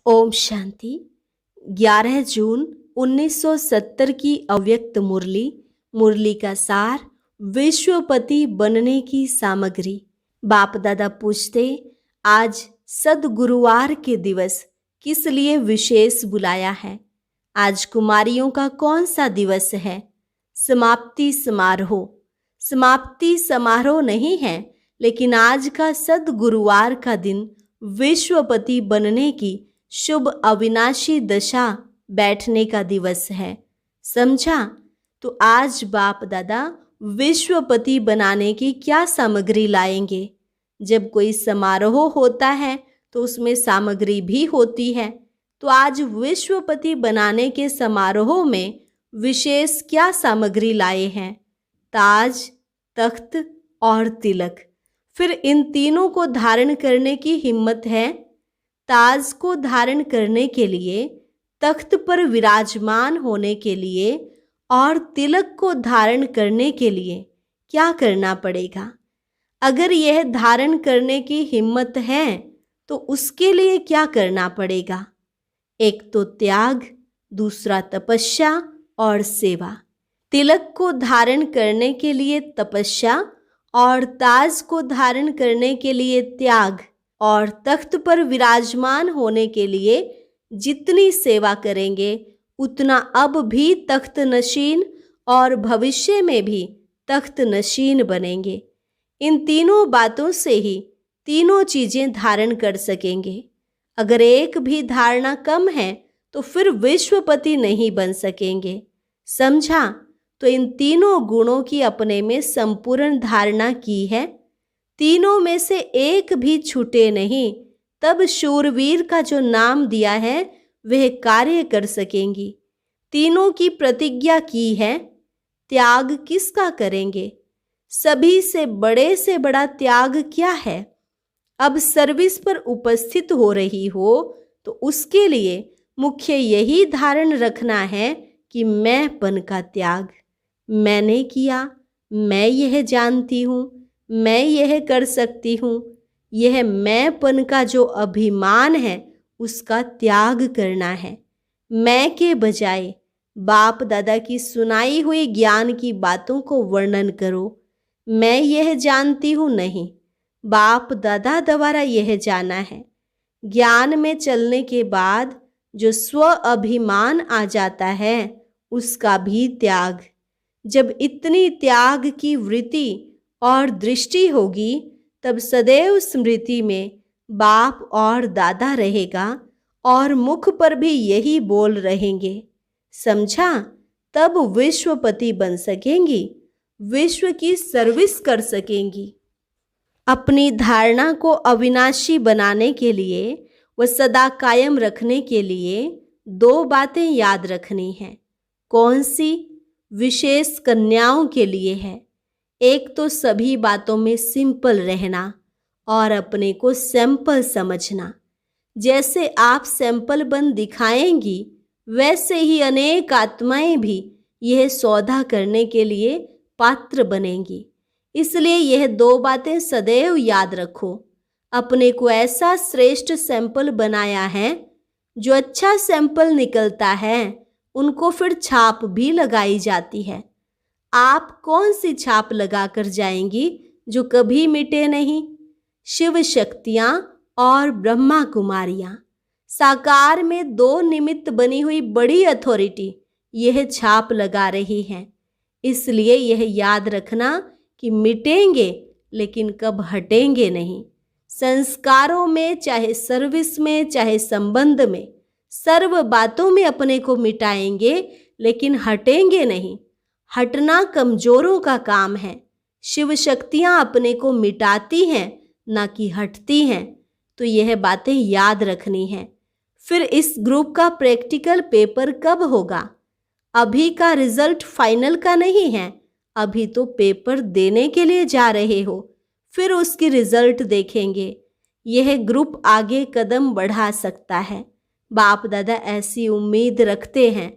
ओम शांति। 11 जून 1970 की अव्यक्त मुरली। मुरली का सार, विश्वपति बनने की सामग्री। बाप दादा पूछते, आज सदगुरुवार के दिवस किस लिए विशेष बुलाया है? आज कुमारियों का कौन सा दिवस है? समाप्ति समारोह। समाप्ति समारोह नहीं है, लेकिन आज का सदगुरुवार का दिन विश्वपति बनने की शुभ अविनाशी दशा बैठने का दिवस है। समझा? तो आज बाप दादा विश्वपति बनाने की क्या सामग्री लाएंगे? जब कोई समारोह होता है तो उसमें सामग्री भी होती है। तो आज विश्वपति बनाने के समारोह में विशेष क्या सामग्री लाए हैं? ताज, तख्त और तिलक। फिर इन तीनों को धारण करने की हिम्मत है? ताज को धारण करने के लिए, तख्त पर विराजमान होने के लिए और तिलक को धारण करने के लिए क्या करना पड़ेगा? अगर यह धारण करने की हिम्मत है तो उसके लिए क्या करना पड़ेगा? एक तो त्याग, दूसरा तपस्या और सेवा। तिलक को धारण करने के लिए तपस्या और ताज को धारण करने के लिए त्याग और तख्त पर विराजमान होने के लिए जितनी सेवा करेंगे उतना अब भी तख्त नशीन और भविष्य में भी तख्त नशीन बनेंगे। इन तीनों बातों से ही तीनों चीजें धारण कर सकेंगे। अगर एक भी धारणा कम है तो फिर विश्वपति नहीं बन सकेंगे। समझा? तो इन तीनों गुणों की अपने में संपूर्ण धारणा की है। तीनों में से एक भी छूटे नहीं, तब शूरवीर का जो नाम दिया है वह कार्य कर सकेंगी। तीनों की प्रतिज्ञा की है। त्याग किसका करेंगे? सभी से बड़ा त्याग क्या है? अब सर्विस पर उपस्थित हो रही हो तो उसके लिए मुख्य यही धारण रखना है कि मैंपन का त्याग। मैंने किया, मैं यह जानती हूँ, मैं यह कर सकती हूँ, यह मैंपन का जो अभिमान है उसका त्याग करना है। मैं के बजाय बाप दादा की सुनाई हुई ज्ञान की बातों को वर्णन करो। मैं यह जानती हूँ नहीं, बाप दादा द्वारा यह जाना है। ज्ञान में चलने के बाद जो स्व अभिमान आ जाता है उसका भी त्याग। जब इतनी त्याग की वृत्ति और दृष्टि होगी तब सदैव स्मृति में बाप और दादा रहेगा और मुख पर भी यही बोल रहेंगे। समझा? तब विश्वपति बन सकेंगी, विश्व की सर्विस कर सकेंगी। अपनी धारणा को अविनाशी बनाने के लिए व सदा कायम रखने के लिए दो बातें याद रखनी हैं। कौन सी? विशेष कन्याओं के लिए है। एक तो सभी बातों में सिंपल रहना और अपने को सैंपल समझना। जैसे आप सैंपल बन दिखाएंगी वैसे ही अनेक आत्माएं भी यह सौदा करने के लिए पात्र बनेंगी। इसलिए यह दो बातें सदैव याद रखो। अपने को ऐसा श्रेष्ठ सैंपल बनाया है, जो अच्छा सैंपल निकलता है उनको फिर छाप भी लगाई जाती है। आप कौन सी छाप लगाकर जाएंगी जो कभी मिटे नहीं? शिव शक्तियां और ब्रह्मा कुमारियां, साकार में दो निमित्त बनी हुई बड़ी अथॉरिटी यह छाप लगा रही हैं। इसलिए यह याद रखना कि मिटेंगे लेकिन कब हटेंगे नहीं। संस्कारों में, चाहे सर्विस में, चाहे संबंध में, सर्व बातों में अपने को मिटाएंगे लेकिन हटेंगे नहीं। हटना कमजोरों का काम है। शिव शक्तियां अपने को मिटाती हैं, ना कि हटती हैं। तो यह बातें याद रखनी हैं। फिर इस ग्रुप का प्रैक्टिकल पेपर कब होगा? अभी का रिजल्ट फाइनल का नहीं है। अभी तो पेपर देने के लिए जा रहे हो, फिर उसकी रिजल्ट देखेंगे। यह ग्रुप आगे कदम बढ़ा सकता है। बाप दादा ऐसी उम्मीद रखते हैं।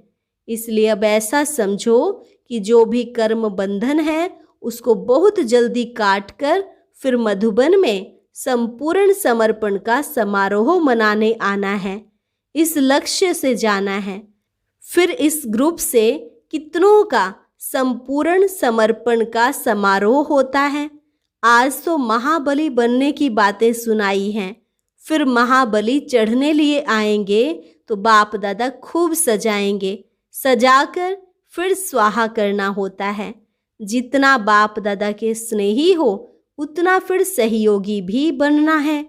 इसलिए अब ऐसा समझो कि जो भी कर्म बंधन है उसको बहुत जल्दी काट कर फिर मधुबन में संपूर्ण समर्पण का समारोह मनाने आना है। इस लक्ष्य से जाना है। फिर इस ग्रुप से कितनों का संपूर्ण समर्पण का समारोह होता है। आज तो महाबली बनने की बातें सुनाई हैं, फिर महाबली चढ़ने लिए आएंगे तो बाप दादा खूब सजाएंगे, सजाकर फिर स्वाहा करना होता है। जितना बाप दादा के स्नेही हो उतना फिर सहयोगी भी बनना है।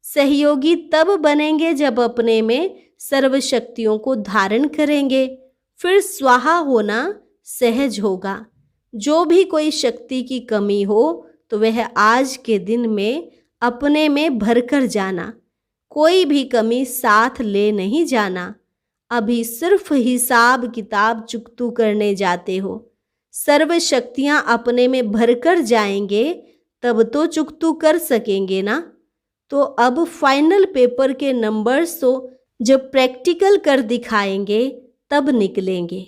सहयोगी तब बनेंगे जब अपने में सर्वशक्तियों को धारण करेंगे, फिर स्वाहा होना सहज होगा। जो भी कोई शक्ति की कमी हो तो वह आज के दिन में अपने में भरकर जाना, कोई भी कमी साथ ले नहीं जाना। अभी सिर्फ हिसाब किताब चुकतू करने जाते हो, सर्व शक्तियाँ अपने में भरकर जाएंगे तब तो चुकतू कर सकेंगे ना। तो अब फाइनल पेपर के नंबर्स तो जब प्रैक्टिकल कर दिखाएंगे तब निकलेंगे।